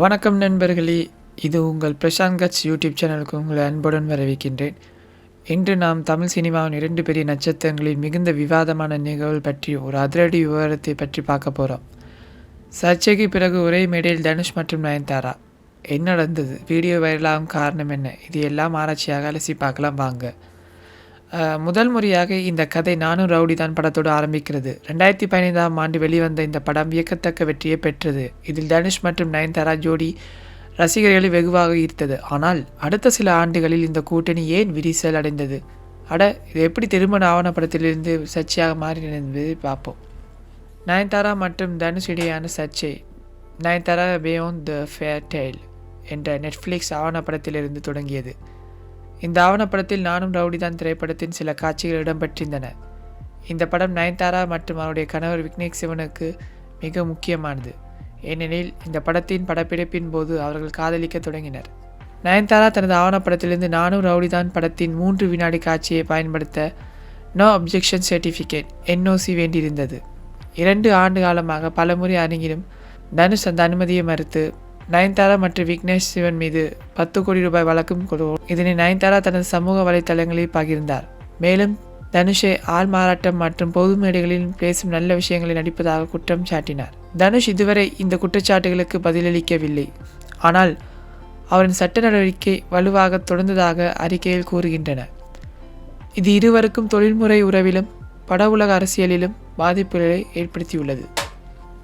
வணக்கம் நண்பர்களே, இது உங்கள் பிரசாந்த் கட்ஸ் யூடியூப் சேனலுக்கு உங்களை அன்புடன் வரவேற்கின்றேன். இன்று நாம் தமிழ் சினிமாவின் 2 பெரிய நட்சத்திரங்களின் மிகுந்த விவாதமான நிகழ்வு பற்றி ஒரு அதிரடி விவரத்தை பற்றி பார்க்க போகிறோம். சர்ச்சைக்கு பிறகு ஒரே மேடையில் தனுஷ் மற்றும் நயன்தாரா. என்ன நடந்தது? வீடியோ வைரலாகும் காரணம் என்ன? இது எல்லாம் ஆராய்ச்சியாக அலசி பார்க்கலாம் வாங்க. முதல் முறையாக இந்த கதை நானும் ரவுடி தான் படத்தோடு ஆரம்பிக்கிறது. 2015ஆம் ஆண்டு வெளிவந்த இந்த படம் வியக்கத்தக்க வெற்றியை பெற்றது. இதில் தனுஷ் மற்றும் நயன்தாரா ஜோடி ரசிகர்களை வெகுவாக ஈர்த்தது. ஆனால் அடுத்த சில ஆண்டுகளில் இந்த கூட்டணி ஏன் விரிசல் அடைந்தது? இது எப்படி திருமண ஆவணப்படத்திலிருந்து சர்ச்சையாக மாறினது என்பதை பார்ப்போம். நயன்தாரா மற்றும் தனுஷ் இடையான சர்ச்சை. Nayanthara beyond the fairy tale என்ற நெட்ஃப்ளிக்ஸ் ஆவணப்படத்திலிருந்து தொடங்கியது. இந்த ஆவணப்படத்தில் நானும் ரவுடிதான் திரைப்படத்தின் சில காட்சிகள் இடம்பெற்றிருந்தன. இந்த படம் நயன்தாரா மற்றும் அவருடைய கணவர் விக்னேஷ் சிவனுக்கு மிக முக்கியமானது. ஏனெனில் இந்த படத்தின் படப்பிடிப்பின் போது அவர்கள் காதலிக்க தொடங்கினர். நயன்தாரா தனது ஆவணப்படத்திலிருந்து நானும் ரவுடிதான் படத்தின் 3 வினாடி காட்சியை பயன்படுத்த நோ அப்ஜெக்ஷன் சர்டிஃபிகேட் NOC வேண்டியிருந்தது. 2 ஆண்டு காலமாக பலமுறை அணுகிலும் தனுஷ் அந்த அனுமதியை மறுத்து நயன்தாரா மற்றும் விக்னேஷ் சிவன் மீது 10 கோடி ரூபாய் வழக்கும் இதனை நயன்தாரா தனது சமூக வலைத்தளங்களில் பகிர்ந்தார். மேலும் தனுஷை ஆள் மாறாட்டம் மற்றும் பொது மேடைகளில் பேசும் நல்ல விஷயங்களை நடிப்பதாக குற்றம் சாட்டினார். தனுஷ் இதுவரை இந்த குற்றச்சாட்டுகளுக்கு பதிலளிக்கவில்லை. ஆனால் அவரின் சட்ட நடவடிக்கை வலுவாக தொடர்ந்ததாக அறிக்கையில் கூறுகின்றன. இது இருவருக்கும் தொழில்முறை உறவிலும் பட உலக அரசியலிலும் பாதிப்புகளை ஏற்படுத்தியுள்ளது.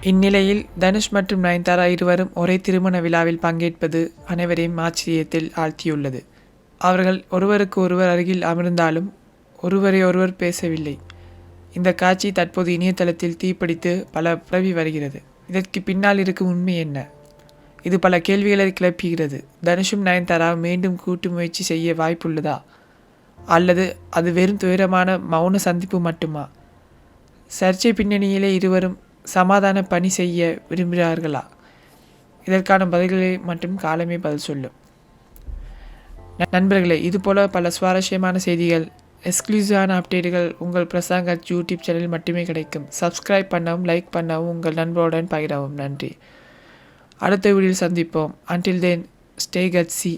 இந்நிலையில் தனுஷ் மற்றும் நயன்தாரா இருவரும் ஒரே திருமண விழாவில் பங்கேற்பது அனைவரையும் ஆச்சரியத்தில் ஆழ்த்தியுள்ளது. அவர்கள் ஒருவருக்கு ஒருவர் அருகில் அமர்ந்தாலும் ஒருவரை ஒருவர் பேசவில்லை. இந்த காட்சி தற்போது இணையதளத்தில் தீப்பிடித்து பரவி வருகிறது. இதற்கு பின்னால் இருக்கும் உண்மை என்ன? இது பல கேள்விகளை கிளப்புகிறது. தனுஷும் நயன்தாரா மீண்டும் கூட்டு முயற்சி செய்ய வாய்ப்புள்ளதா? அல்லது அது வெறும் துயரமான மௌன சந்திப்பு மட்டுமா? சர்ச்சை பின்னணியிலே இருவரும் சமாதான பணி செய்ய விரும்புகிறார்களா? இதற்கான பதில்களை மட்டும் காலமே பதில் சொல்லும். நண்பர்களே, இதுபோல பல சுவாரஸ்யமான செய்திகள், எக்ஸ்க்ளூசிவான அப்டேட்டுகள் உங்கள் பிரசாந்த் கட்ஸ் யூடியூப் சேனலில் மட்டுமே கிடைக்கும். சப்ஸ்கிரைப் பண்ணவும், லைக் பண்ணவும், உங்கள் நண்பருடன் பகிரவும். நன்றி. அடுத்த வீடியோவில் சந்திப்போம். Until then, stay gutsy.